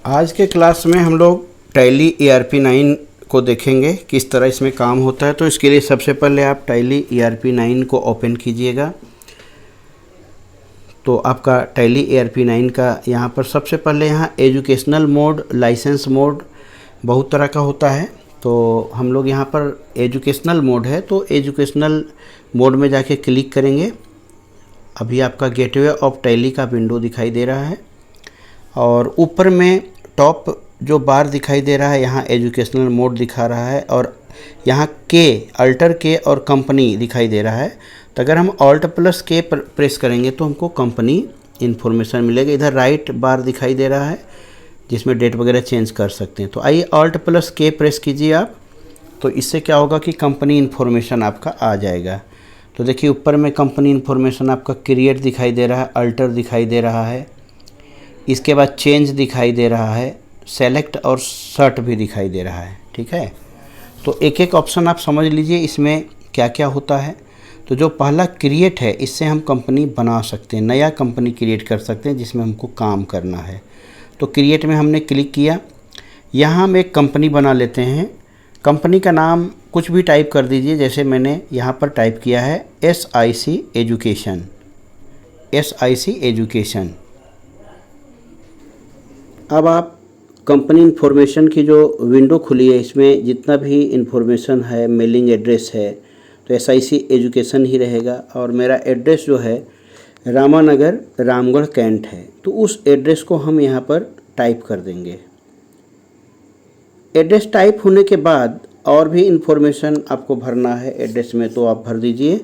आज के क्लास में हम लोग टैली ERP9 को देखेंगे किस तरह इसमें काम होता है। तो इसके लिए सबसे पहले आप टैली ERP9 को ओपन कीजिएगा। तो आपका टैली ERP9 का यहाँ पर सबसे पहले यहाँ एजुकेशनल मोड, लाइसेंस मोड बहुत तरह का होता है। तो हम लोग यहाँ पर एजुकेशनल मोड है, तो एजुकेशनल मोड में जाके क्लिक करेंगे। अभी आपका गेटवे ऑफ टैली का विंडो दिखाई दे रहा है और ऊपर में टॉप जो बार दिखाई दे रहा है यहाँ एजुकेशनल मोड दिखा रहा है और यहाँ के अल्टर के और कंपनी दिखाई दे रहा है। तो अगर हम ऑल्ट प्लस के प्रेस करेंगे तो हमको कंपनी इन्फॉर्मेशन मिलेगा। इधर राइट बार दिखाई दे रहा है जिसमें डेट वगैरह चेंज कर सकते हैं। तो आइए ऑल्ट प्लस के प्रेस कीजिए आप, तो इससे क्या होगा कि कंपनी इन्फॉर्मेशन आपका आ जाएगा। तो देखिए ऊपर में कंपनी इन्फॉर्मेशन आपका क्रिएट दिखाई दे रहा है, अल्टर दिखाई दे रहा है, इसके बाद चेंज दिखाई दे रहा है, सेलेक्ट और सर्ट भी दिखाई दे रहा है। ठीक है, तो एक एक ऑप्शन आप समझ लीजिए इसमें क्या क्या होता है। तो जो पहला क्रिएट है, इससे हम कंपनी बना सकते हैं, नया कंपनी क्रिएट कर सकते हैं जिसमें हमको काम करना है। तो क्रिएट में हमने क्लिक किया, यहाँ हम एक कंपनी बना लेते हैं। कंपनी का नाम कुछ भी टाइप कर दीजिए, जैसे मैंने यहाँ पर टाइप किया है SIC एजुकेशन, SIC एजुकेशन। अब आप कंपनी इन्फॉर्मेशन की जो विंडो खुली है, इसमें जितना भी इन्फॉर्मेशन है, मेलिंग एड्रेस है, तो SIC एजुकेशन ही रहेगा। और मेरा एड्रेस जो है रामानगर रामगढ़ कैंट है, तो उस एड्रेस को हम यहाँ पर टाइप कर देंगे। एड्रेस टाइप होने के बाद और भी इन्फॉर्मेशन आपको भरना है एड्रेस में, तो आप भर दीजिए।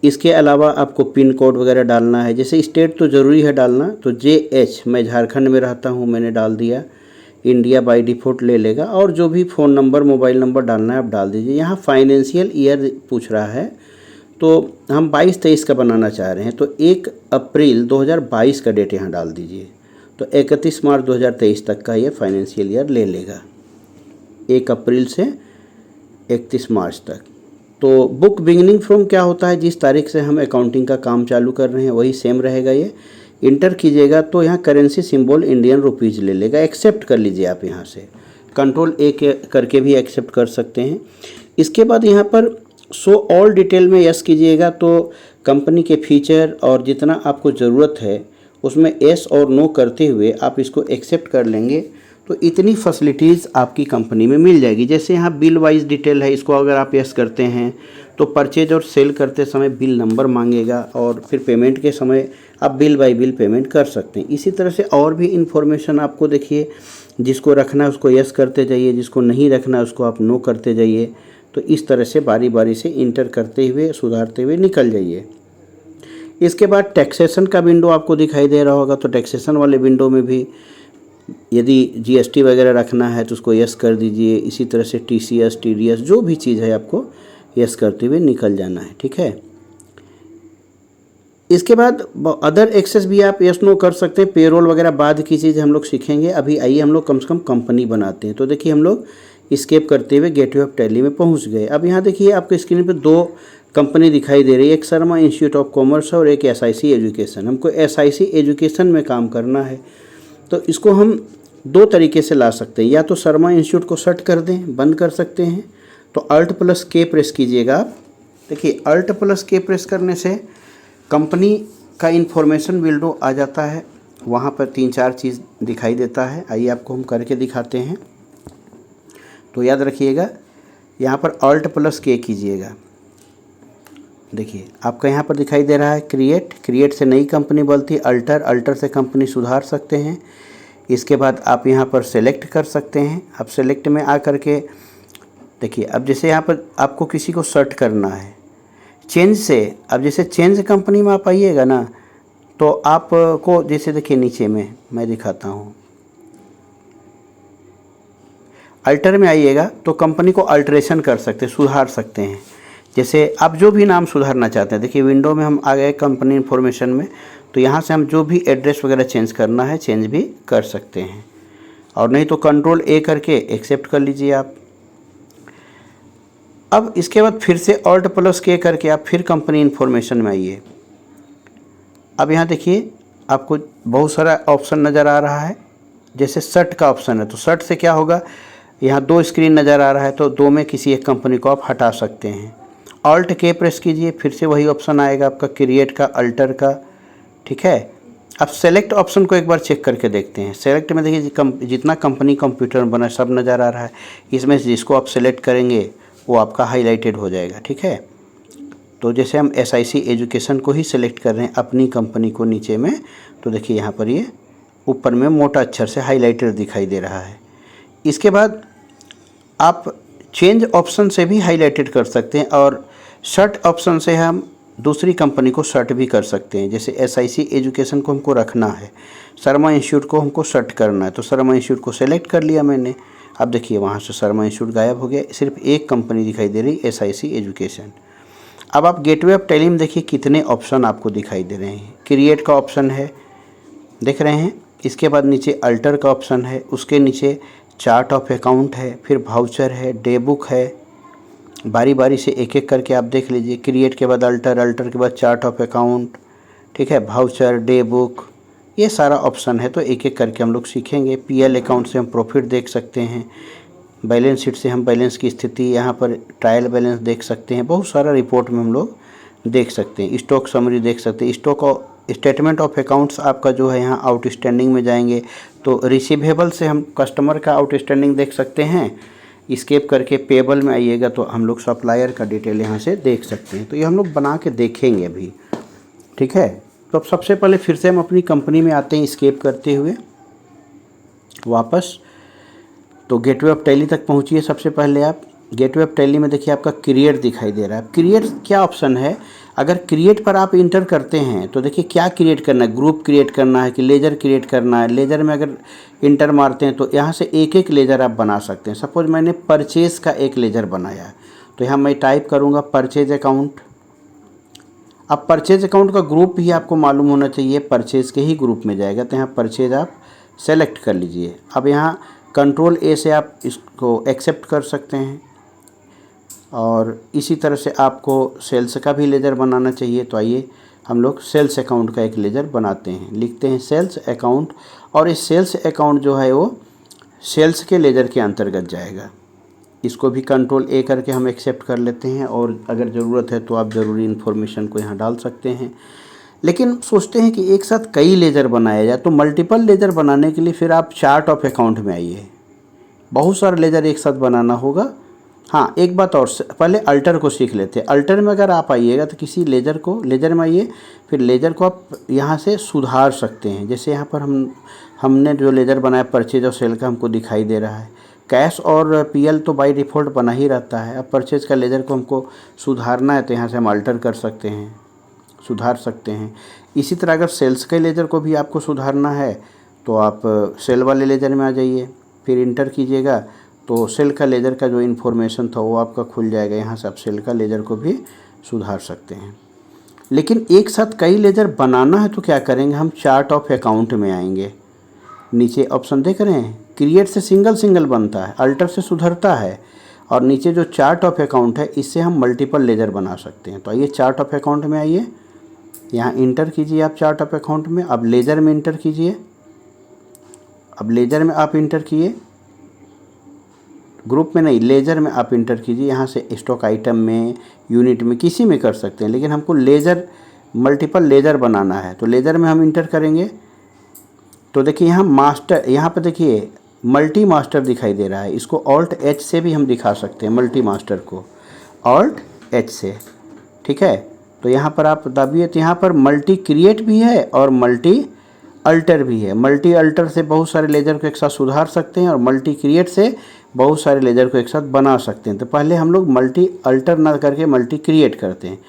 इसके अलावा आपको पिन कोड वगैरह डालना है, जैसे स्टेट तो ज़रूरी है डालना। तो JH, मैं झारखंड में रहता हूँ, मैंने डाल दिया। इंडिया बाय डिफ़ॉल्ट ले लेगा। और जो भी फ़ोन नंबर, मोबाइल नंबर डालना है आप डाल दीजिए। यहाँ फाइनेंशियल ईयर पूछ रहा है, तो हम 22-23 का बनाना चाह रहे हैं, तो 1 अप्रैल 2022 का डेट यहाँ डाल दीजिए। तो 31 मार्च 2023 तक का ये फाइनेंशियल ईयर ले लेगा, 1 अप्रैल से 31 मार्च तक। तो बुक बिगिनिंग फ्रॉम क्या होता है, जिस तारीख से हम अकाउंटिंग का काम चालू कर रहे हैं वही सेम रहेगा। ये इंटर कीजिएगा तो यहाँ करेंसी सिंबल इंडियन रुपीज़ ले लेगा। एक्सेप्ट कर लीजिए आप, यहाँ से Ctrl+A करके भी एक्सेप्ट कर सकते हैं। इसके बाद यहाँ पर शो ऑल डिटेल में यस कीजिएगा, तो कंपनी के फीचर और जितना आपको ज़रूरत है उसमें यस और नो करते हुए आप इसको एक्सेप्ट कर लेंगे, तो इतनी फैसिलिटीज़ आपकी कंपनी में मिल जाएगी। जैसे यहाँ बिल वाइज डिटेल है, इसको अगर आप यस करते हैं तो परचेज और सेल करते समय बिल नंबर मांगेगा और फिर पेमेंट के समय आप बिल बाय बिल पेमेंट कर सकते हैं। इसी तरह से और भी इन्फॉर्मेशन आपको देखिए, जिसको रखना है उसको यस करते जाइए, जिसको नहीं रखना है उसको आप नो करते जाइए। तो इस तरह से बारी बारी से इंटर करते हुए, सुधारते हुए निकल जाइए। इसके बाद टैक्सेशन का विंडो आपको दिखाई दे रहा होगा, तो टैक्सेशन वाले विंडो में भी यदि GST वगैरह रखना है तो उसको यस कर दीजिए। इसी तरह से TCS, TDS जो भी चीज़ है आपको यस करते हुए निकल जाना है। ठीक है, इसके बाद अदर एक्सेस भी आप यस नो कर सकते हैं। पेरोल वगैरह बाद की चीज़ हम लोग सीखेंगे। अभी आइए हम लोग कम से कम कंपनी बनाते हैं। तो देखिए हम लोग स्केप करते हुए गेटवे ऑफ टैली में पहुंच गए। अब यहाँ देखिए आपके स्क्रीन पे 2 कंपनी दिखाई दे रही है, एक शर्मा इंस्टीट्यूट ऑफ कॉमर्स और एक SIC एजुकेशन। हमको SIC एजुकेशन में काम करना है, तो इसको हम 2 तरीके से ला सकते हैं। या तो शर्मा इंस्टीट्यूट को सर्ट कर दें, बंद कर सकते हैं, तो Alt+K प्रेस कीजिएगा आप। देखिए Alt+K प्रेस करने से कंपनी का इन्फॉर्मेशन विंडो आ जाता है, वहाँ पर 3-4 चीज़ दिखाई देता है। आइए आपको हम करके दिखाते हैं। तो याद रखिएगा, यहाँ पर Alt+K कीजिएगा। देखिए आपका यहाँ पर दिखाई दे रहा है क्रिएट से नई कंपनी बनती है, अल्टर से कंपनी सुधार सकते हैं। इसके बाद आप यहाँ पर सेलेक्ट कर सकते हैं। अब सेलेक्ट में आ करके देखिए, अब जैसे यहाँ पर आपको किसी को सर्ट करना है चेंज से, अब जैसे चेंज कंपनी में आप आइएगा ना, तो आपको जैसे देखिए नीचे में मैं दिखाता हूँ, अल्टर में आइएगा तो कंपनी को अल्टरेशन कर सकते हैं, सुधार सकते हैं। जैसे आप जो भी नाम सुधारना चाहते हैं, देखिए विंडो में हम आ गए कंपनी इन्फॉर्मेशन में, तो यहाँ से हम जो भी एड्रेस वगैरह चेंज करना है चेंज भी कर सकते हैं। और नहीं तो Ctrl+A करके एक्सेप्ट कर लीजिए आप। अब इसके बाद फिर से Alt+K करके आप फिर कंपनी इन्फॉर्मेशन में आइए। अब यहाँ देखिए आपको बहुत सारा ऑप्शन नज़र आ रहा है, जैसे शर्ट का ऑप्शन है तो शर्ट से क्या होगा, यहाँ 2 स्क्रीन नज़र आ रहा है तो 2 में किसी एक कंपनी को आप हटा सकते हैं। ऑल्ट के प्रेस कीजिए, फिर से वही ऑप्शन आएगा आपका क्रिएट का, अल्टर का, ठीक है। अब सेलेक्ट ऑप्शन को एक बार चेक करके देखते हैं। सेलेक्ट में देखिए जितना कंपनी कंप्यूटर में बना सब नज़र आ रहा है। इसमें से जिसको आप सेलेक्ट करेंगे वो आपका हाईलाइटेड हो जाएगा, ठीक है। तो जैसे हम SIC एजुकेशन को ही सिलेक्ट कर रहे हैं अपनी कंपनी को नीचे में, तो देखिए यहाँ पर ये ऊपर में मोटा अक्षर से हाईलाइटेड दिखाई दे रहा है। इसके बाद आप चेंज ऑप्शन से भी हाईलाइटेड कर सकते हैं और सर्ट ऑप्शन से हम दूसरी कंपनी को सर्ट भी कर सकते हैं। जैसे SIC एजुकेशन को हमको रखना है, शर्मा इंस्टीट्यूट को हमको सर्ट करना है, तो शर्मा इंस्टीट्यूट को सेलेक्ट कर लिया मैंने। अब देखिए वहाँ से शर्मा इंस्टीट्यूट गायब हो गया, सिर्फ एक कंपनी दिखाई दे रही, SIC एजुकेशन। अब आप गेटवे ऑफ टैली में देखिए कितने ऑप्शन आपको दिखाई दे रहे हैं। क्रिएट का ऑप्शन है, देख रहे हैं। इसके बाद नीचे अल्टर का ऑप्शन है, उसके नीचे चार्ट ऑफ अकाउंट है, फिर वाउचर है, डे बुक है। बारी बारी से एक एक करके आप देख लीजिए। क्रिएट के बाद अल्टर, अल्टर के बाद चार्ट ऑफ अकाउंट, ठीक है, वाउचर, डे बुक, ये सारा ऑप्शन है। तो एक एक करके हम लोग सीखेंगे। PL अकाउंट से हम प्रॉफिट देख सकते हैं, बैलेंस शीट से हम बैलेंस की स्थिति, यहाँ पर ट्रायल बैलेंस देख सकते हैं, बहुत सारा रिपोर्ट में हम लोग देख सकते हैं। स्टॉक समरी देख सकते हैं। स्टॉक स्टेटमेंट ऑफ अकाउंट्स आपका जो है यहाँ आउटस्टैंडिंग में जाएंगे तो रिसीवेबल से हम कस्टमर का आउटस्टैंडिंग देख सकते हैं। स्केप करके पेबल में आइएगा तो हम लोग सप्लायर का डिटेल यहाँ से देख सकते हैं। तो ये हम लोग बना के देखेंगे अभी, ठीक है। तो अब सबसे पहले फिर से हम अपनी कंपनी में आते हैं स्केप करते हुए वापस। तो गेटवे ऑफ टैली तक पहुँचिए। सबसे पहले आप गेटवे ऑफ टैली में देखिए आपका क्रिएट दिखाई दे रहा है। क्रिएट क्या ऑप्शन है, अगर क्रिएट पर आप इंटर करते हैं तो देखिए क्या क्रिएट करना है, ग्रुप क्रिएट करना है कि लेजर क्रिएट करना है। लेजर में अगर इंटर मारते हैं तो यहाँ से एक एक लेजर आप बना सकते हैं। सपोज मैंने परचेज़ का एक लेजर बनाया है तो यहाँ मैं टाइप करूँगा परचेज अकाउंट। अब परचेज अकाउंट का ग्रुप भी आपको मालूम होना चाहिए, परचेज़ के ही ग्रुप में जाएगा। तो यहाँ परचेज आप सेलेक्ट कर लीजिए। अब यहाँ कंट्रोल A से आप इसको एक्सेप्ट कर सकते हैं और इसी तरह से आपको सेल्स का भी लेजर बनाना चाहिए। तो आइए हम लोग सेल्स अकाउंट का एक लेजर बनाते हैं। लिखते हैं सेल्स अकाउंट और इस सेल्स अकाउंट जो है वो सेल्स के लेजर के अंतर्गत जाएगा। इसको भी कंट्रोल A करके हम एक्सेप्ट कर लेते हैं और अगर ज़रूरत है तो आप ज़रूरी इन्फॉर्मेशन को यहाँ डाल सकते हैं। लेकिन सोचते हैं कि एक साथ कई लेजर बनाया जाए, तो मल्टीपल लेजर बनाने के लिए फिर आप चार्ट ऑफ अकाउंट में आइए। बहुत सारे लेजर एक साथ बनाना होगा। हाँ, एक बात और, पहले अल्टर को सीख लेते हैं। अल्टर में अगर आप आइएगा तो किसी लेजर में आइए, फिर लेजर को आप यहाँ से सुधार सकते हैं। जैसे यहाँ पर हमने जो लेजर बनाया परचेज और सेल का हमको दिखाई दे रहा है। कैश और PL तो बाय डिफ़ॉल्ट बना ही रहता है। अब परचेज का लेजर को हमको सुधारना है तो यहाँ से हम अल्टर कर सकते हैं, सुधार सकते हैं। इसी तरह अगर सेल्स के लेजर को भी आपको सुधारना है तो आप सेल वाले लेजर में आ जाइए, फिर इंटर कीजिएगा तो सेल का लेजर का जो इन्फॉर्मेशन था वो आपका खुल जाएगा। यहाँ से आप सेल का लेजर को भी सुधार सकते हैं। लेकिन एक साथ कई लेजर बनाना है तो क्या करेंगे, हम चार्ट ऑफ अकाउंट में आएंगे। नीचे ऑप्शन देख रहे हैं, क्रिएट से सिंगल बनता है, अल्टर से सुधरता है, और नीचे जो चार्ट ऑफ अकाउंट है इससे हम मल्टीपल लेजर बना सकते हैं। तो आइए चार्ट ऑफ अकाउंट में आइए, यहाँ इंटर कीजिए आप चार्ट ऑफ अकाउंट में। अब लेजर में इंटर कीजिए। अब लेजर में आप इंटर किए, ग्रुप में नहीं, लेजर में आप इंटर कीजिए। यहाँ से स्टॉक आइटम में, यूनिट में, किसी में कर सकते हैं, लेकिन हमको लेजर मल्टीपल लेजर बनाना है तो लेजर में हम इंटर करेंगे। तो देखिए यहाँ मास्टर, यहाँ पर देखिए मल्टी मास्टर दिखाई दे रहा है। इसको ऑल्ट H से भी हम दिखा सकते हैं, मल्टी मास्टर को ऑल्ट H से, ठीक है। तो यहाँ पर आप दबिए तो यहाँ पर मल्टी क्रिएट भी है और मल्टी अल्टर भी है। मल्टी अल्टर से बहुत सारे लेजर को एक साथ सुधार सकते हैं और मल्टी क्रिएट से बहुत सारे लेजर को एक साथ बना सकते हैं। तो पहले हम लोग मल्टी अल्टर ना करके मल्टी क्रिएट करते हैं।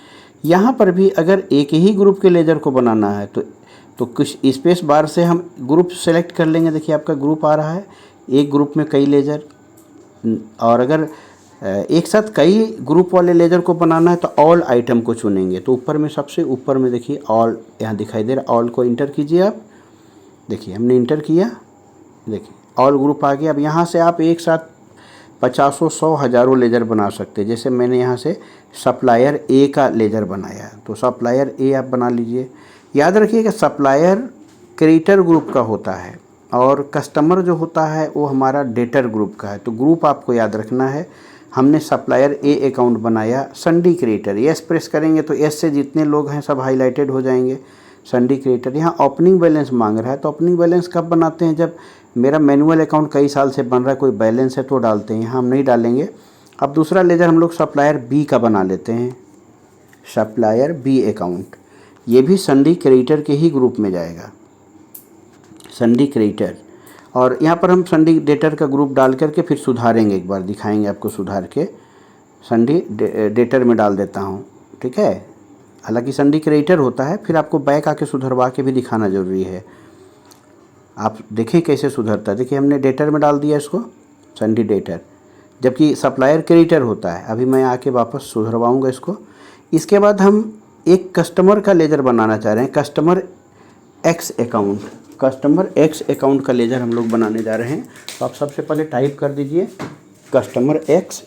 यहाँ पर भी अगर एक ही ग्रुप के लेजर को बनाना है तो कुछ स्पेस बार से हम ग्रुप सेलेक्ट कर लेंगे। देखिए आपका ग्रुप आ रहा है, एक ग्रुप में कई लेजर। और अगर एक साथ कई ग्रुप वाले लेजर को बनाना है तो ऑल आइटम को चुनेंगे। तो ऊपर में, सबसे ऊपर में देखिए ऑल यहाँ दिखाई दे रहा है, ऑल को इंटर कीजिए आप। देखिए हमने इंटर किया, देखिए ऑल ग्रुप आ गया। अब यहाँ से आप एक साथ 50, 100, हज़ारों लेजर बना सकते हैं। जैसे मैंने यहाँ से सप्लायर A का लेजर बनाया तो सप्लायर A आप बना लीजिए। याद रखिएगा सप्लायर क्रेडिटर ग्रुप का होता है और कस्टमर जो होता है वो हमारा डेटर ग्रुप का है। तो ग्रुप आपको याद रखना है। हमने सप्लायर ए अकाउंट बनाया, संडी क्रिएटर, यस प्रेस करेंगे तो यस से जितने लोग हैं सब हाईलाइटेड हो जाएंगे। संडी क्रिएटर, यहाँ ओपनिंग बैलेंस मांग रहा है, तो ओपनिंग बैलेंस कब बनाते हैं? जब मेरा मैनुअल अकाउंट कई साल से बन रहा है, कोई बैलेंस है तो डालते हैं, यहाँ हम नहीं डालेंगे। अब दूसरा लेजर हम लोग सप्लायर बी का बना लेते हैं, सप्लायर बी अकाउंट, ये भी संडी क्रिएटर के ही ग्रुप में जाएगा, संडी क्रिएटर। और यहाँ पर हम संडी डेटर का ग्रुप डाल करके फिर सुधारेंगे, एक बार दिखाएंगे आपको सुधार के। संडी डेटर में डाल देता हूँ, ठीक है। हालांकि संडी क्रिएटर होता है, फिर आपको बैक आके सुधरवा के भी दिखाना ज़रूरी है। आप देखें कैसे सुधरता है। देखिए हमने डेटर में डाल दिया इसको, संडी डेटर, जबकि सप्लायर क्रिएटर होता है। अभी मैं आके वापस सुधरवाऊँगा इसको। इसके बाद हम एक कस्टमर का लेजर बनाना चाह रहे हैं, customer x account, customer x account का लेजर हम लोग बनाने जा रहे हैं। तो आप सबसे पहले टाइप कर दीजिए कस्टमर एक्स,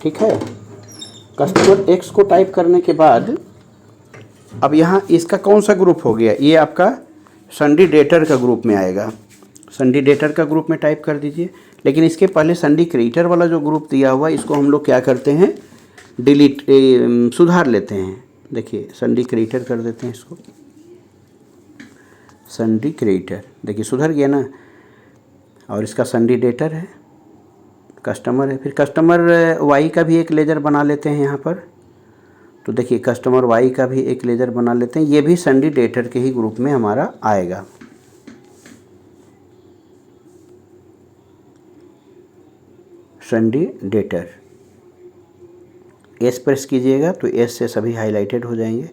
ठीक है। कस्टमर एक्स को टाइप करने के बाद अब यहाँ इसका कौन सा ग्रुप हो गया? ये आपका संडी डेटर का ग्रुप में आएगा, संडी डेटर का ग्रुप में टाइप कर दीजिए। लेकिन इसके पहले संडी क्रिएटर वाला जो ग्रुप दिया हुआ है, इसको हम लोग क्या करते हैं, डिलीट सुधार लेते हैं। देखिए संडी क्रिएटर कर देते हैं इसको, संडी क्रिएटर, देखिए सुधर गया ना। और इसका संडी डेटर है, कस्टमर है। फिर कस्टमर वाई का भी एक लेजर बना लेते हैं यहाँ पर। तो देखिए कस्टमर वाई का भी एक लेजर बना लेते हैं, ये भी संडी डेटर के ही ग्रुप में हमारा आएगा। संडी डेटर, एस प्रेस कीजिएगा तो एस से सभी हाईलाइटेड हो जाएंगे।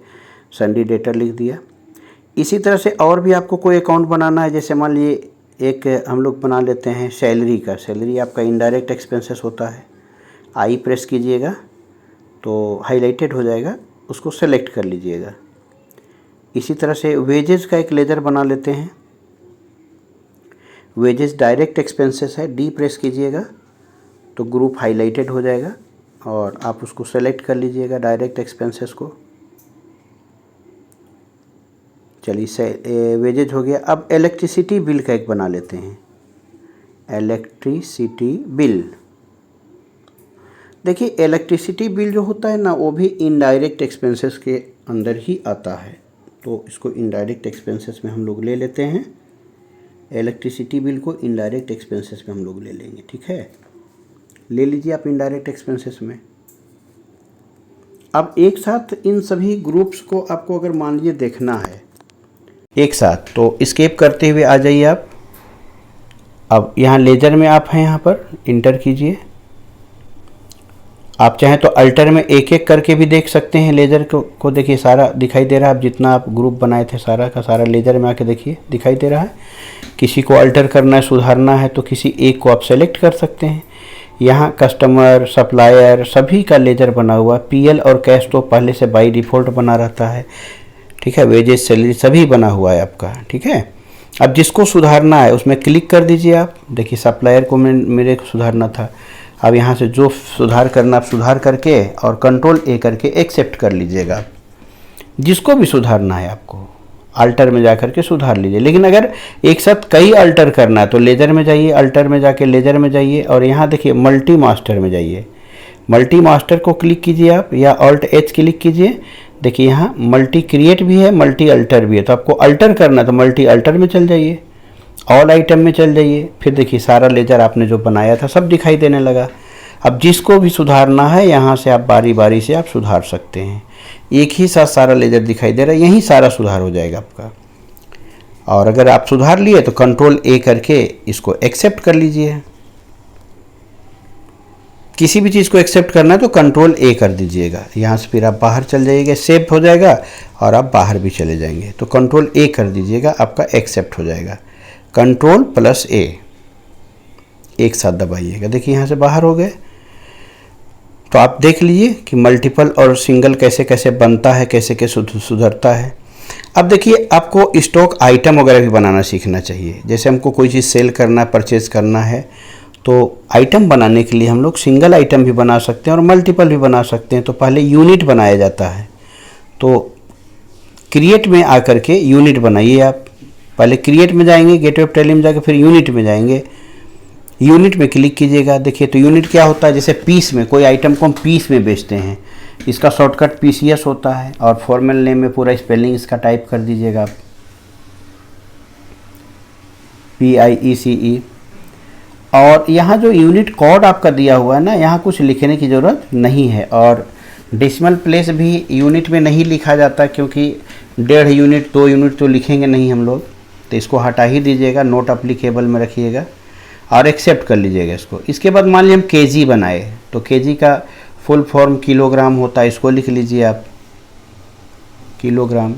संडी डेटर लिख दिया। इसी तरह से और भी आपको कोई अकाउंट बनाना है, जैसे मान लीजिए एक हम लोग बना लेते हैं सैलरी का। सैलरी आपका इनडायरेक्ट एक्सपेंसेस होता है, आई प्रेस कीजिएगा तो हाईलाइटेड हो जाएगा, उसको सेलेक्ट कर लीजिएगा। इसी तरह से वेजेस का एक लेजर बना लेते हैं, वेजेस डायरेक्ट एक्सपेंसेस है, डी प्रेस कीजिएगा तो ग्रुप हाईलाइटेड हो जाएगा और आप उसको सेलेक्ट कर लीजिएगा डायरेक्ट एक्सपेंसेस को। चलिए से वेजेज हो गया। अब इलेक्ट्रिसिटी बिल का एक बना लेते हैं, इलेक्ट्रिसिटी बिल। देखिए इलेक्ट्रिसिटी बिल जो होता है ना, वो भी इनडायरेक्ट एक्सपेंसेस के अंदर ही आता है। तो इसको इनडायरेक्ट एक्सपेंसेस में हम लोग ले लेते हैं, इलेक्ट्रिसिटी बिल को इनडायरेक्ट एक्सपेंसेस में हम लोग ले लेंगे, ठीक है। ले लीजिए आप इनडायरेक्ट एक्सपेंसेस में। अब एक साथ इन सभी ग्रुप्स को आपको अगर मान लीजिए देखना है एक साथ, तो स्केप करते हुए आ जाइए आप। अब यहाँ लेजर में आप हैं, यहाँ पर इंटर कीजिए। आप चाहें तो अल्टर में एक एक करके भी देख सकते हैं लेजर को देखिए सारा दिखाई दे रहा है। आप जितना आप ग्रुप बनाए थे सारा का सारा लेजर में आके देखिए दिखाई दे रहा है। किसी को अल्टर करना है, सुधारना है तो किसी एक को आप सेलेक्ट कर सकते हैं। यहाँ कस्टमर, सप्लायर सभी का लेजर बना हुआ। पीएल और कैश तो पहले से बाई डिफ़ॉल्ट बना रहता है, ठीक है। वेजेस, सैलरी सभी बना हुआ है आपका, ठीक है। अब जिसको सुधारना है उसमें क्लिक कर दीजिए आप। देखिए सप्लायर को मेरे को सुधारना था। अब यहाँ से जो सुधार करना आप सुधार करके और कंट्रोल ए करके एक्सेप्ट कर लीजिएगा। जिसको भी सुधारना है आपको अल्टर में जा कर के सुधार लीजिए। लेकिन अगर एक साथ कई अल्टर करना है तो लेजर में जाइए, अल्टर में जाके लेजर में जाइए और यहाँ देखिए मल्टी मास्टर में जाइए। मल्टी मास्टर को क्लिक कीजिए आप या ऑल्ट एच क्लिक कीजिए। देखिए यहाँ मल्टी क्रिएट भी है, मल्टी अल्टर भी है। तो आपको अल्टर करना है तो मल्टी अल्टर में चल जाइए, ऑल आइटम में चल जाइए। फिर देखिए सारा लेजर आपने जो बनाया था सब दिखाई देने लगा। अब जिसको भी सुधारना है यहाँ से आप बारी बारी से आप सुधार सकते हैं। एक ही साथ सारा लेजर दिखाई दे रहा है, यहीं सारा सुधार हो जाएगा आपका। और अगर आप सुधार लिए तो कंट्रोल ए करके इसको एक्सेप्ट कर लीजिए। किसी भी चीज़ को एक्सेप्ट करना है तो कंट्रोल ए कर दीजिएगा। यहाँ से फिर आप बाहर चल जाइएगा, सेव हो जाएगा और आप बाहर भी चले जाएंगे। तो कंट्रोल ए कर दीजिएगा, आपका एक्सेप्ट हो जाएगा। कंट्रोल प्लस ए एक साथ दबाइएगा। देखिए यहाँ से बाहर हो गए। तो आप देख लीजिए कि मल्टीपल और सिंगल कैसे कैसे बनता है, कैसे कैसे सुधरता है। अब देखिए आपको स्टॉक आइटम वगैरह भी बनाना सीखना चाहिए। जैसे हमको कोई चीज़ सेल करना है, परचेज करना है, तो आइटम बनाने के लिए हम लोग सिंगल आइटम भी बना सकते हैं और मल्टीपल भी बना सकते हैं। तो पहले यूनिट बनाया जाता है। तो क्रिएट में आकर के यूनिट बनाइए आप। पहले क्रिएट में जाएंगे, गेटवे ऑफ टेली में जाकर फिर यूनिट में जाएंगे, यूनिट में क्लिक कीजिएगा। देखिए तो यूनिट क्या होता है, जैसे पीस में, कोई आइटम को हम पीस में बेचते हैं, इसका शॉर्टकट PCS होता है। और फॉर्मल नेम में पूरा स्पेलिंग इसका टाइप कर दीजिएगा आप, PIECE। और यहाँ जो यूनिट कोड आपका दिया हुआ है ना, यहाँ कुछ लिखने की ज़रूरत नहीं है। और डेसिमल प्लेस भी यूनिट में नहीं लिखा जाता, क्योंकि 1.5 यूनिट 2 यूनिट तो लिखेंगे नहीं हम लोग, तो इसको हटा ही दीजिएगा, नोट अप्लीकेबल में रखिएगा और एक्सेप्ट कर लीजिएगा इसको। इसके बाद मान लीजिए हम केजी बनाए, तो केजी का फुल फॉर्म किलोग्राम होता है, इसको लिख लीजिए आप, किलोग्राम।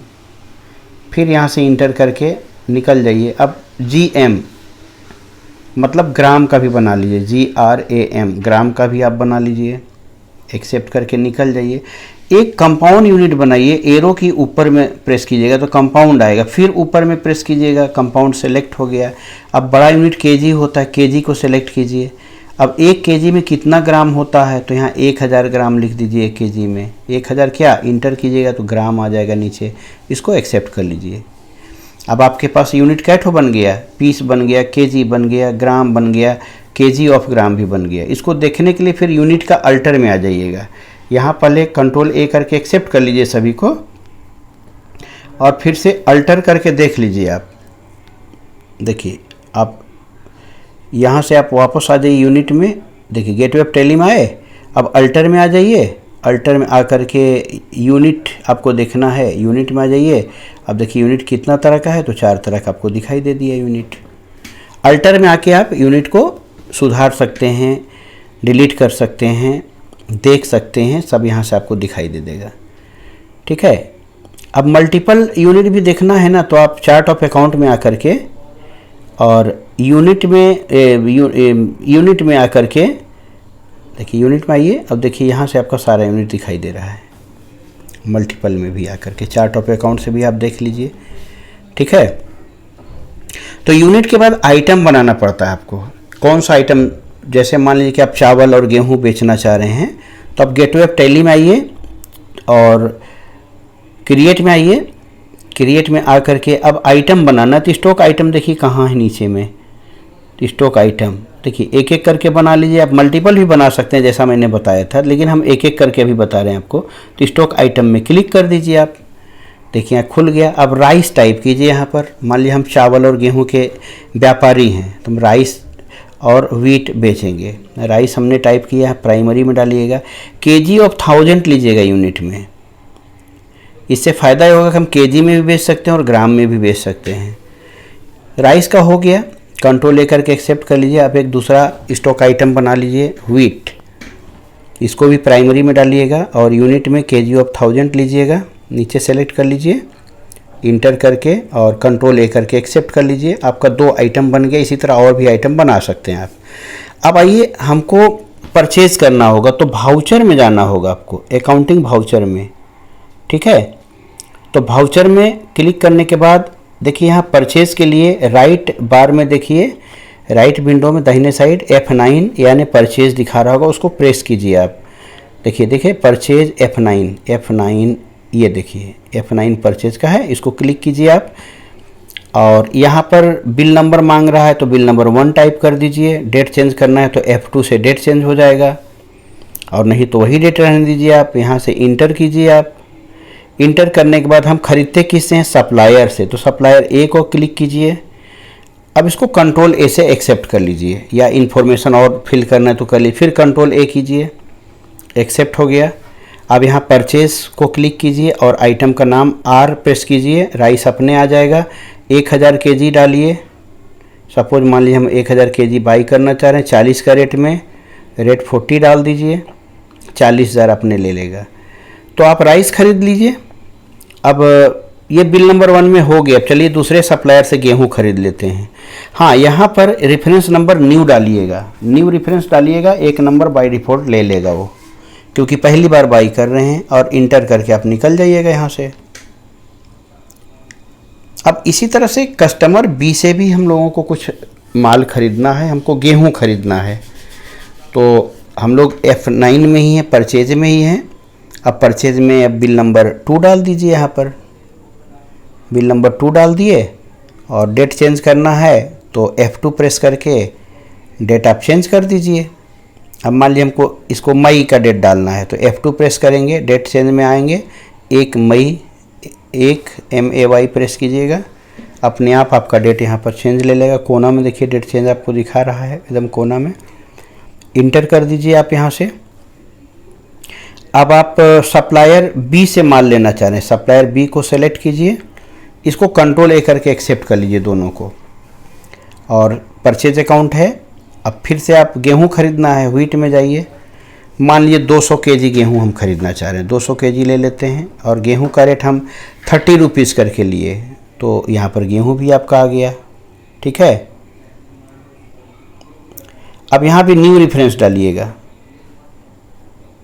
फिर यहाँ से इंटर करके निकल जाइए। अब GM मतलब ग्राम का भी बना लीजिए, GRAM, ग्राम का भी आप बना लीजिए, एक्सेप्ट करके निकल जाइए। एक कंपाउंड यूनिट बनाइए, एरो की ऊपर में प्रेस कीजिएगा तो कंपाउंड आएगा, फिर ऊपर में प्रेस कीजिएगा, कंपाउंड सेलेक्ट हो गया। अब बड़ा यूनिट केजी होता है, केजी को सेलेक्ट कीजिए। अब 1 केजी में कितना ग्राम होता है, तो यहाँ 1000 ग्राम लिख दीजिए। 1 केजी में 1000 क्या, इंटर कीजिएगा तो ग्राम आ जाएगा नीचे, इसको एक्सेप्ट कर लीजिए। अब आपके पास यूनिट कैठो बन गया, पीस बन गया, केजी बन गया, ग्राम बन गया, केजी ऑफ ग्राम भी बन गया। इसको देखने के लिए फिर यूनिट का अल्टर में आ जाइएगा। यहाँ पहले कंट्रोल A करके एक्सेप्ट कर लीजिए सभी को, और फिर से अल्टर करके देख लीजिए आप। देखिए आप यहाँ से आप वापस आ जाइए यूनिट में, देखिए गेटवे ऑफ टेली में आए, अब अल्टर में आ जाइए। अल्टर में आ करके यूनिट आपको देखना है, यूनिट में आ जाइए। अब देखिए यूनिट कितना तरह का है, तो 4 तरह का आपको दिखाई दे दिया यूनिट। अल्टर में आके आप यूनिट को सुधार सकते हैं, डिलीट कर सकते हैं, देख सकते हैं, सब यहाँ से आपको दिखाई दे देगा। ठीक है। अब मल्टीपल यूनिट भी देखना है ना, तो आप चार्ट ऑफ अकाउंट में आकर के और यूनिट में आकर के देखिए, यूनिट में आइए। अब देखिए यहाँ से आपका सारा यूनिट दिखाई दे रहा है। मल्टीपल में भी आकर के चार्ट ऑफ अकाउंट से भी आप देख लीजिए। ठीक है। तो यूनिट के बाद आइटम बनाना पड़ता है आपको। कौन सा आइटम, जैसे मान लीजिए कि आप चावल और गेहूं बेचना चाह रहे हैं, तो आप गेटवे ऑफ टेली में आइए और क्रिएट में आइए। क्रिएट में आ करके अब आइटम बनाना, तो स्टॉक आइटम देखिए कहाँ है नीचे में, तो स्टॉक आइटम देखिए एक एक करके बना लीजिए। आप मल्टीपल भी बना सकते हैं जैसा मैंने बताया था, लेकिन हम एक एक करके अभी बता रहे हैं आपको। तो स्टॉक आइटम में क्लिक कर दीजिए आप, देखिए यहाँ खुल गया। अब राइस टाइप कीजिए यहाँ पर, मान लीजिए हम चावल और गेहूं के व्यापारी हैं, तो हम राइस और व्हीट बेचेंगे। राइस हमने टाइप किया है, प्राइमरी में डालिएगा। केजी ऑफ 1000 लीजिएगा यूनिट में, इससे फ़ायदा ये होगा कि हम केजी में भी बेच सकते हैं और ग्राम में भी बेच सकते हैं। राइस का हो गया, कंट्रोल A करके एक्सेप्ट कर लीजिए। आप एक दूसरा स्टॉक आइटम बना लीजिए, व्हीट, इसको भी प्राइमरी में डालिएगा और यूनिट में केजी ऑफ 1000 लीजिएगा, नीचे सेलेक्ट कर लीजिए, इंटर करके और कंट्रोल A करके एक्सेप्ट कर लीजिए। आपका 2 आइटम बन गया। इसी तरह और भी आइटम बना सकते हैं आप। अब आइए, हमको परचेज करना होगा, तो भाउचर में जाना होगा आपको, अकाउंटिंग भाउचर में। ठीक है। तो भाउचर में क्लिक करने के बाद देखिए यहाँ परचेज के लिए राइट बार में देखिए, राइट विंडो में दाहिने साइड F9 यानी परचेज दिखा रहा होगा, उसको प्रेस कीजिए आप। देखिए परचेज F9 ये देखिए F9 परचेज का है, इसको क्लिक कीजिए आप। और यहाँ पर बिल नंबर मांग रहा है, तो बिल नंबर 1 टाइप कर दीजिए। डेट चेंज करना है तो F2 से डेट चेंज हो जाएगा, और नहीं तो वही डेट रहने दीजिए आप। यहाँ से इंटर कीजिए आप। इंटर करने के बाद हम खरीदते किससे हैं, सप्लायर से, तो सप्लायर A को क्लिक कीजिए। अब इसको कंट्रोल A से एक्सेप्ट कर लीजिए, या इन्फॉर्मेशन और फिल करना है तो कर लीजिए, फिर कंट्रोल A कीजिए, एक्सेप्ट हो गया। अब यहाँ परचेज को क्लिक कीजिए और आइटम का नाम R प्रेस कीजिए, राइस अपने आ जाएगा। 1000 kg डालिए। सपोज मान लीजिए हम 1000 kg बाई करना चाह रहे हैं 40 का रेट में, रेट 40 डाल दीजिए, 40,000 अपने ले लेगा। तो आप राइस खरीद लीजिए। अब ये बिल नंबर 1 में हो गया। अब चलिए दूसरे सप्लायर से गेहूं खरीद लेते हैं। हाँ, यहाँ पर रेफरेंस नंबर न्यू डालिएगा, न्यू रेफरेंस डालिएगा, 1 नंबर बाय डिफ़ॉल्ट ले लेगा वो, क्योंकि पहली बार बाई कर रहे हैं। और इंटर करके आप निकल जाइएगा यहाँ से। अब इसी तरह से कस्टमर B से भी हम लोगों को कुछ माल खरीदना है, हमको गेहूं खरीदना है, तो हम लोग F9 में ही हैं, परचेज में ही हैं। अब परचेज में अब बिल नंबर 2 डाल दीजिए, यहाँ पर बिल नंबर 2 डाल दिए और डेट चेंज करना है तो F2 प्रेस करके डेट आप चेंज कर दीजिए। अब मान लीजिए हमको इसको मई का डेट डालना है तो F2 प्रेस करेंगे, डेट चेंज में आएंगे, 1 मई 1 MAY प्रेस कीजिएगा, अपने आप आपका डेट यहाँ पर चेंज ले लेगा। कोना में देखिए डेट चेंज आपको दिखा रहा है, एकदम कोना में। इंटर कर दीजिए आप यहाँ से। अब आप सप्लायर बी से माल लेना चाह रहे हैं, सप्लायर बी को सेलेक्ट कीजिए, इसको कंट्रोल A करके एक्सेप्ट कर लीजिए दोनों को। और परचेज अकाउंट है, अब फिर से आप गेहूं खरीदना है, व्हीट में जाइए। मान लीजिए 200 kg गेहूं हम खरीदना चाह रहे हैं, 200 kg ले लेते हैं। और गेहूं का रेट हम 30 रुपीज़ करके लिए, तो यहाँ पर गेहूं भी आपका आ गया। ठीक है, अब यहाँ भी न्यू रेफरेंस डालिएगा।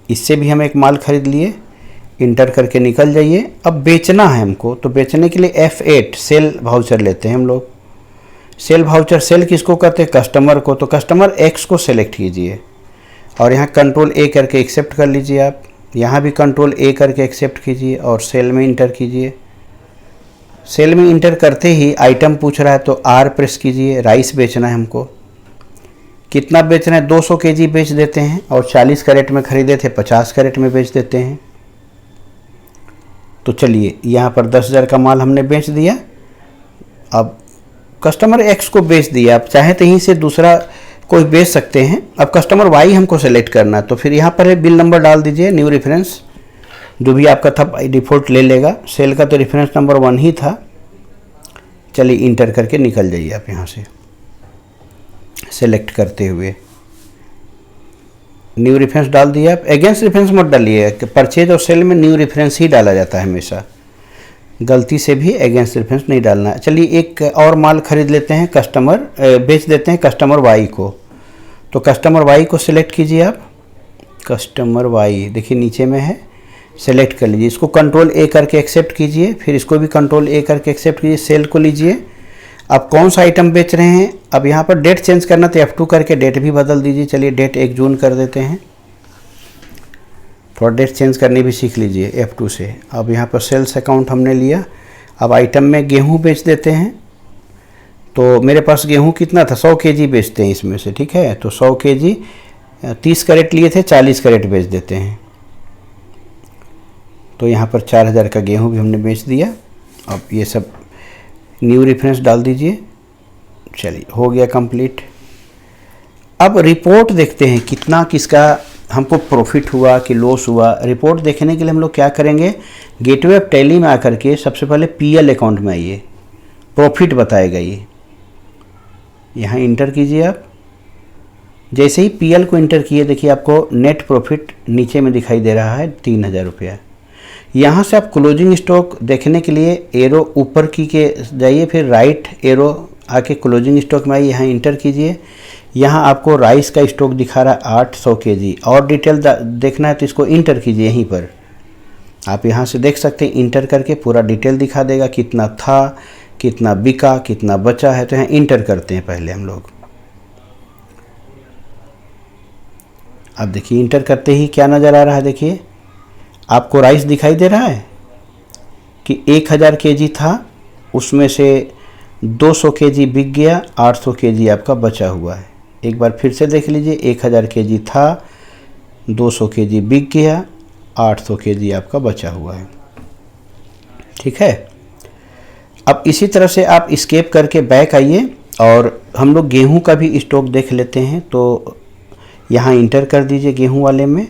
इससे भी हम एक माल खरीद लिए, इंटर करके निकल जाइए। अब बेचना है हमको, तो बेचने के लिए F8 सेल वाउचर लेते हैं हम लोग। सेल वाउचर सेल किसको करते हैं? कस्टमर को। तो कस्टमर X को सेलेक्ट कीजिए और यहाँ कंट्रोल A करके एक्सेप्ट कर लीजिए आप। यहाँ भी कंट्रोल A करके एक्सेप्ट कीजिए और सेल में इंटर कीजिए। सेल में इंटर करते ही आइटम पूछ रहा है तो R प्रेस कीजिए। राइस बेचना है हमको, कितना बेचना है? 200 kg बेच देते हैं, और 40 कैरेट में खरीदे थे 50 कैरेट में बेच देते हैं। तो चलिए यहाँ पर 10,000 का माल हमने बेच दिया। अब कस्टमर X को बेच दिया, आप चाहे तो यहीं से दूसरा कोई बेच सकते हैं। अब कस्टमर Y हमको सेलेक्ट करना है, तो फिर यहाँ पर बिल नंबर डाल दीजिए, न्यू रेफरेंस जो भी आपका था डिफ़ॉल्ट ले लेगा। सेल का तो रेफरेंस नंबर 1 ही था। चलिए इंटर करके निकल जाइए आप यहाँ से सेलेक्ट करते हुए। न्यू रेफरेंस डाल दिया आप। अगेंस्ट रेफरेंस मत डालिए, परचेज और सेल में न्यू रेफरेंस ही डाला जाता है हमेशा, गलती से भी अगेंस्ट रेफरेंस नहीं डालना है। चलिए एक और माल खरीद लेते हैं, कस्टमर बेच देते हैं कस्टमर Y को। तो कस्टमर Y को सिलेक्ट कीजिए आप। कस्टमर Y देखिए नीचे में है, सेलेक्ट कर लीजिए। इसको कंट्रोल A करके एक्सेप्ट कीजिए, फिर इसको भी कंट्रोल A करके एक्सेप्ट कीजिए। सेल को लीजिए। अब कौन सा आइटम बेच रहे हैं, अब यहाँ पर डेट चेंज करना तो F2 करके डेट भी बदल दीजिए। चलिए डेट 1 जून कर देते हैं, थोड़ा डेट चेंज करनी भी सीख लीजिए F2 से। अब यहाँ पर सेल्स अकाउंट हमने लिया। अब आइटम में गेहूं बेच देते हैं। तो मेरे पास गेहूं कितना था? 100 kg बेचते हैं इसमें से। ठीक है, तो 100 kg 30 कैरेट लिए थे, 40 कैरेट बेच देते हैं। तो यहाँ पर 4,000 का गेहूं भी हमने बेच दिया। अब ये सब न्यू रेफरेंस डाल दीजिए। चलिए हो गया कंप्लीट। अब रिपोर्ट देखते हैं कितना किसका हमको प्रॉफिट हुआ कि लॉस हुआ। रिपोर्ट देखने के लिए हम लोग क्या करेंगे, गेटवे ऑफ टैली में आकर के सबसे पहले PL अकाउंट में आइए, प्रॉफिट बताएगा ये। यहाँ इंटर कीजिए आप। जैसे ही PL को इंटर किए देखिए आपको नेट प्रॉफिट नीचे में दिखाई दे रहा है 3,000 रुपया। यहाँ से आप क्लोजिंग स्टॉक देखने के लिए एरो ऊपर की के जाइए, फिर राइट एरो आके क्लोजिंग स्टॉक में आइए, यहाँ इंटर कीजिए। यहाँ आपको राइस का स्टॉक दिखा रहा है 800 kg। और डिटेल देखना है तो इसको इंटर कीजिए यहीं पर। आप यहाँ से देख सकते हैं, इंटर करके पूरा डिटेल दिखा देगा, कितना था, कितना बिका, कितना बचा है। तो यहाँ इंटर करते हैं पहले हम लोग। अब देखिए इंटर करते ही क्या नज़र आ रहा है, देखिए आपको राइस दिखाई दे रहा है कि 1000 kg था, उसमें से 200 kg बिक गया, 800 kg आपका बचा हुआ है। एक बार फिर से देख लीजिए, 1000 kg था, 200 kg बिक गया, 800 kg आपका बचा हुआ है। ठीक है, अब इसी तरह से आप स्केप करके बैक आइए और हम लोग गेहूं का भी स्टॉक देख लेते हैं। तो यहाँ इंटर कर दीजिए गेहूं वाले में,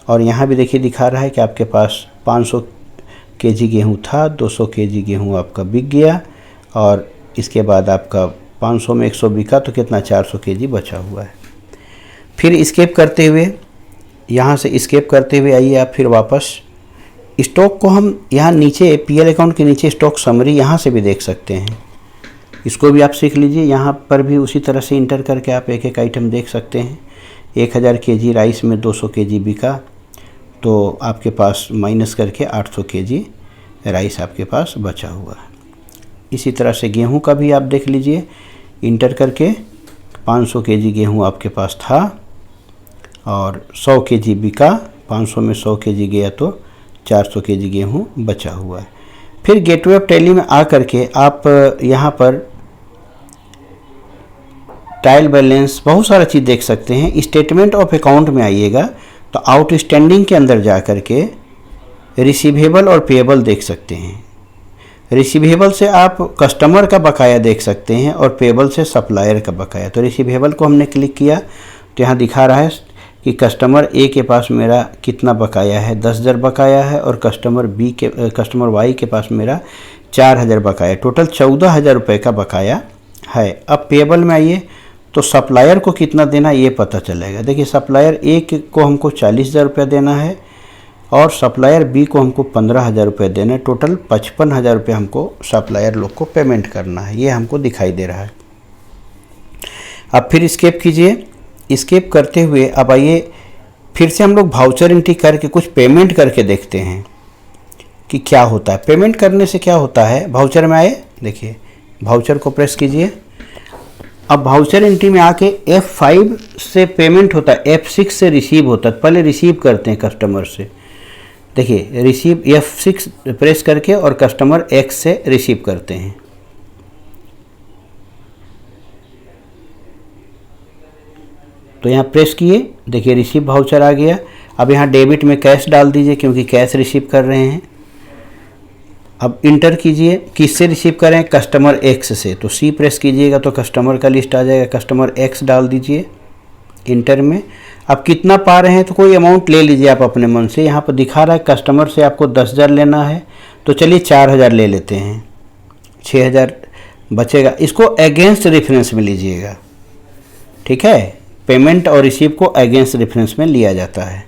और यहाँ भी देखिए दिखा रहा है कि आपके पास 500 kg गेहूं था, 200 kg गेहूं आपका बिक गया, और इसके बाद आपका 500 में 100 बिका तो कितना 400 kg बचा हुआ है। फिर स्केप करते हुए, यहाँ से स्केप करते हुए आइए आप फिर वापस। स्टॉक को हम यहाँ नीचे PL अकाउंट के नीचे स्टॉक समरी यहाँ से भी देख सकते हैं, इसको भी आप सीख लीजिए। यहाँ पर भी उसी तरह से इंटर करके आप एक एक आइटम देख सकते हैं। 1000 kg राइस में 200 kg बिका, तो आपके पास माइनस करके 800 kg राइस आपके पास बचा हुआ है। इसी तरह से गेहूं का भी आप देख लीजिए, इंटर करके 500 kg गेहूं आपके पास था और 100 kg बिका, 500 में 100 kg गया तो 400 kg गेहूं बचा हुआ है। फिर गेटवे ऑफ टैली में आ करके आप यहाँ पर ट्रायल बैलेंस, बहुत सारा चीज़ देख सकते हैं। स्टेटमेंट ऑफ अकाउंट में आइएगा तो आउटस्टैंडिंग के अंदर जा कर के रिसीवेबल और पेएबल देख सकते हैं। रिसीवेबल से आप कस्टमर का बकाया देख सकते हैं और पेएबल से सप्लायर का बकाया। तो रिसीवेबल को हमने क्लिक किया तो यहाँ दिखा रहा है कि कस्टमर ए के पास मेरा कितना बकाया है, 10,000 बकाया है, और कस्टमर वाई के पास मेरा 4,000 बकाया, टोटल 14,000 रुपये का बकाया है। अब पेएबल में आइए तो सप्लायर को कितना देना ये पता चलेगा। देखिए सप्लायर ए को हमको 40,000 रुपये देना है और सप्लायर बी को हमको 15,000 रुपये देना है। टोटल 55,000 रुपये हमको सप्लायर लोग को पेमेंट करना है, ये हमको दिखाई दे रहा है। अब फिर स्केप कीजिए। स्केप करते हुए अब आइए फिर से हम लोग वाउचर एंट्री करके कुछ पेमेंट करके देखते हैं कि क्या होता है। पेमेंट करने से क्या होता है, वाउचर में आए, देखिए वाउचर को प्रेस कीजिए। अब वाउचर एंट्री में आके F5 से पेमेंट होता है, F6 से रिसीव होता है। पहले रिसीव करते हैं कस्टमर से, देखिए रिसीव F6 प्रेस करके और कस्टमर X से रिसीव करते हैं। तो यहाँ प्रेस किए, देखिए रिसीव वाउचर आ गया। अब यहाँ डेबिट में कैश डाल दीजिए क्योंकि कैश रिसीव कर रहे हैं। अब इंटर कीजिए, किससे रिसीव करें, कस्टमर X से, तो C प्रेस कीजिएगा तो कस्टमर का लिस्ट आ जाएगा। कस्टमर X डाल दीजिए इंटर में। अब कितना पा रहे हैं तो कोई अमाउंट ले लीजिए आप अपने मन से। यहाँ पर दिखा रहा है कस्टमर से आपको 10,000 लेना है तो चलिए 4,000 ले लेते हैं, 6,000 बचेगा। इसको अगेंस्ट रेफरेंस में लीजिएगा, ठीक है। पेमेंट और रिसीव को अगेंस्ट रेफरेंस में लिया जाता है।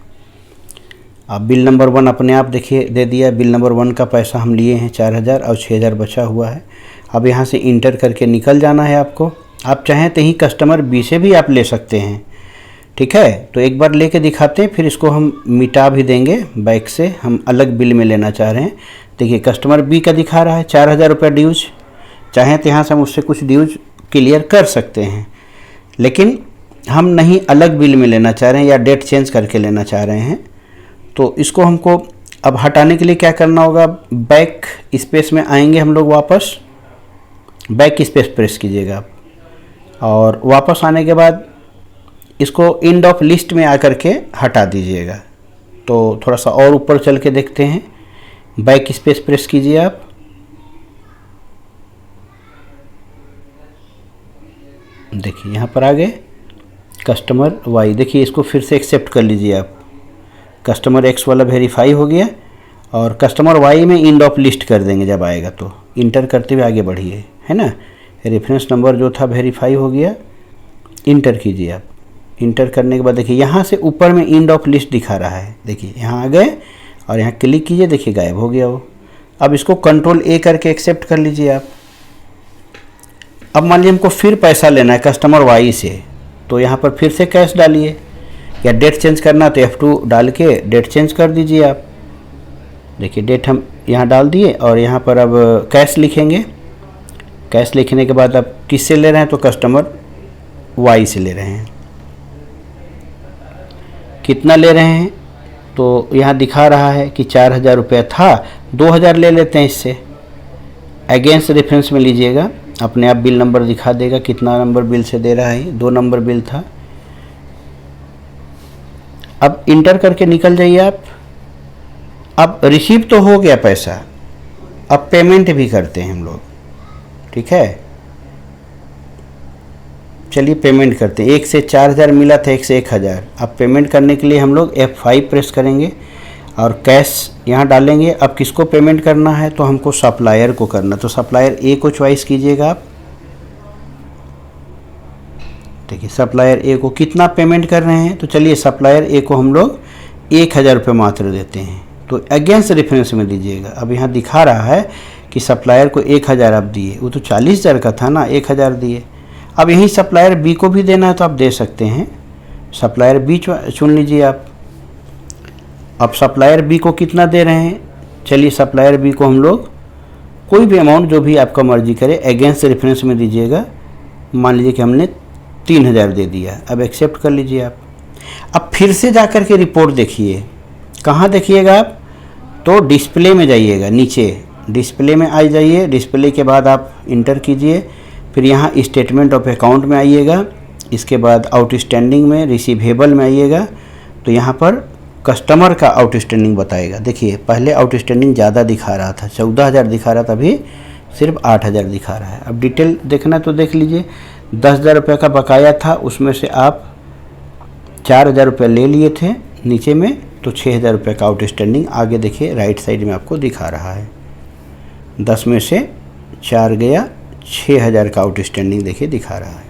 अब बिल नंबर 1 अपने आप देखिए दे दिया। बिल नंबर 1 का पैसा हम लिए हैं 4,000 और 6,000 बचा हुआ है। अब यहाँ से इंटर करके निकल जाना है आपको। आप चाहें तो ही कस्टमर बी से भी आप ले सकते हैं, ठीक है। तो एक बार लेके दिखाते हैं, फिर इसको हम मिटा भी देंगे बैक से। हम अलग बिल में लेना चाह रहे हैं। देखिए कस्टमर बी का दिखा रहा है 4,000 रुपये ड्यूज। चाहें तो यहाँ से हम उससे कुछ ड्यूज क्लियर कर सकते हैं, लेकिन हम नहीं अलग बिल में लेना चाह रहे हैं या डेट चेंज करके लेना चाह रहे हैं। तो इसको हमको अब हटाने के लिए क्या करना होगा, बैक स्पेस में आएंगे हम लोग वापस। बैक स्पेस प्रेस कीजिएगा आप और वापस आने के बाद इसको एंड ऑफ लिस्ट में आकर के हटा दीजिएगा। तो थोड़ा सा और ऊपर चल के देखते हैं। बैक स्पेस प्रेस कीजिए आप। देखिए यहाँ पर आ गए कस्टमर वाई। देखिए इसको फिर से एक्सेप्ट कर लीजिए आप। कस्टमर एक्स वाला वेरीफाई हो गया और कस्टमर वाई में एंड ऑफ लिस्ट कर देंगे जब आएगा। तो इंटर करते हुए आगे बढ़िए, है ना। रेफरेंस नंबर जो था वेरीफाई हो गया, इंटर कीजिए आप। इंटर करने के बाद देखिए यहाँ से ऊपर में एंड ऑफ लिस्ट दिखा रहा है। देखिए यहाँ आ गए और यहाँ क्लिक कीजिए, देखिए गायब हो गया वो। अब इसको कंट्रोल A करके एक्सेप्ट कर लीजिए आप। अब मान लीजिए हमको फिर पैसा लेना है कस्टमर वाई से, तो यहाँ पर फिर से कैश डालिए, या डेट चेंज करना तो F2 डाल के डेट चेंज कर दीजिए आप। देखिए डेट हम यहाँ डाल दिए और यहाँ पर अब कैश लिखेंगे। कैश लिखने के बाद अब किससे ले रहे हैं, तो कस्टमर वाई से ले रहे हैं। कितना ले रहे हैं तो यहाँ दिखा रहा है कि 4,000 रुपया था, 2,000 ले लेते हैं इससे। अगेंस्ट रेफरेंस में लीजिएगा, अपने आप बिल नंबर दिखा देगा कितना नंबर बिल से दे रहा है। 2 नंबर बिल था। अब इंटर करके निकल जाइए आप। अब रिसीव तो हो गया पैसा, अब पेमेंट भी करते हैं हम लोग, ठीक है। चलिए पेमेंट करते हैं। 1 से 4,000 मिला था, 1 से 1,000। अब पेमेंट करने के लिए हम लोग F5 प्रेस करेंगे और कैश यहाँ डालेंगे। अब किसको पेमेंट करना है, तो हमको सप्लायर को करना। तो सप्लायर A को चॉइस कीजिएगा आप। देखिए सप्लायर A को कितना पेमेंट कर रहे हैं, तो चलिए सप्लायर A को हम लोग 1,000 रुपये मात्र देते हैं। तो अगेंस्ट रेफरेंस में दीजिएगा। अब यहाँ दिखा रहा है कि सप्लायर को 1,000 आप दिए, वो तो 40,000 का था ना, 1,000 दिए। अब यही सप्लायर B को भी देना है तो आप दे सकते हैं। सप्लायर B चुन लीजिए आप। अब सप्लायर B को कितना दे रहे हैं, चलिए सप्लायर B को हम लोग कोई भी अमाउंट जो भी आपका मर्जी करे अगेंस्ट रेफरेंस में दीजिएगा। मान लीजिए कि हमने 3,000 दे दिया। अब एक्सेप्ट कर लीजिए आप। अब फिर से जा कर के रिपोर्ट देखिए। कहाँ देखिएगा आप, तो डिस्प्ले में जाइएगा, नीचे डिस्प्ले में आ जाइए। डिस्प्ले के बाद आप इंटर कीजिए, फिर यहाँ स्टेटमेंट ऑफ अकाउंट में आइएगा इसके आउट आउटस्टैंडिंग में रिसीवेबल में आइएगा तो यहाँ पर कस्टमर का आउटस्टैंडिंग बताएगा। देखिए पहले आउटस्टैंडिंग ज़्यादा दिखा रहा था, 14,000 दिखा रहा था, अभी सिर्फ 8,000 दिखा रहा है। अब डिटेल देखना तो देख लीजिए, 10,000 रुपये का बकाया था, उसमें से आप 4,000 रुपये ले लिए थे नीचे में, तो 6,000 रुपये का आउटस्टैंडिंग आगे देखिए राइट साइड में आपको दिखा रहा है। 10 में से 4 गया, 6,000 का आउटस्टैंडिंग देखिए दिखा रहा है।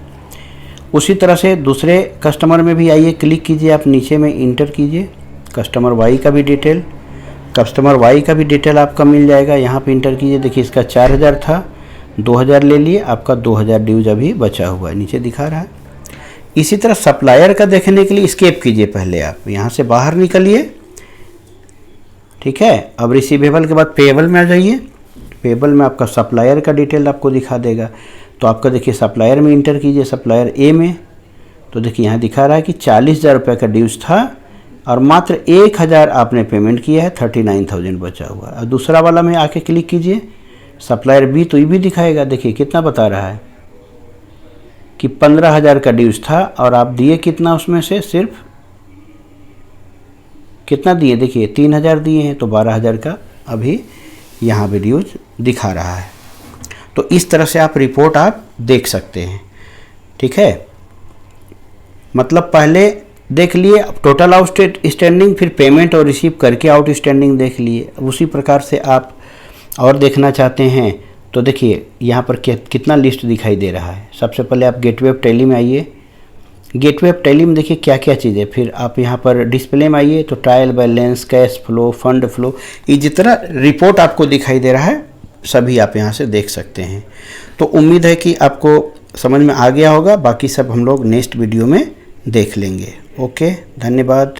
उसी तरह से दूसरे कस्टमर में भी आइए, क्लिक कीजिए, आप नीचे में इंटर कीजिए कस्टमर वाई का भी डिटेल, कस्टमर वाई का भी डिटेल आपका मिल जाएगा। यहाँ पे इंटर कीजिए, देखिए इसका 4,000 था, 2,000 ले लिए, आपका 2,000 ड्यूज अभी बचा हुआ है, नीचे दिखा रहा है। इसी तरह सप्लायर का देखने के लिए स्केप कीजिए, पहले आप यहाँ से बाहर निकलिए, ठीक है। अब रिसीवेबल के बाद पेएबल में आ जाइए। पेएबल में आपका सप्लायर का डिटेल आपको दिखा देगा। तो आपका देखिए सप्लायर में इंटर कीजिए, सप्लायर ए में, तो देखिए यहाँ दिखा रहा है कि 40,000 रुपये का ड्यूज था और मात्र 1,000 आपने पेमेंट किया है, 39,000 बचा हुआ। और दूसरा वाला में आके क्लिक कीजिए, सप्लायर बी, तो ये भी दिखाएगा, देखिए कितना बता रहा है कि 15,000 का ड्यूज था और आप दिए कितना, उसमें से सिर्फ कितना दिए, देखिए 3,000 दिए हैं, तो 12,000 का अभी यहाँ भी ड्यूज दिखा रहा है। तो इस तरह से आप रिपोर्ट आप देख सकते हैं, ठीक है। मतलब पहले देख लिए टोटल आउटस्टैंडिंग, फिर पेमेंट और रिसीव करके आउटस्टैंडिंग देख लिए। उसी प्रकार से आप और देखना चाहते हैं तो देखिए यहाँ पर कितना लिस्ट दिखाई दे रहा है। सबसे पहले आप गेटवे ऑफ टैली में आइए, गेटवे ऑफ टैली में देखिए क्या क्या चीज़ें, फिर आप यहाँ पर डिस्प्ले में आइए तो trial balance, cash flow, fund flow, ये जितना रिपोर्ट आपको दिखाई दे रहा है सभी आप यहाँ से देख सकते हैं। तो उम्मीद है कि आपको समझ में आ गया होगा, बाकी सब हम लोग नेक्स्ट वीडियो में देख लेंगे। ओके, धन्यवाद।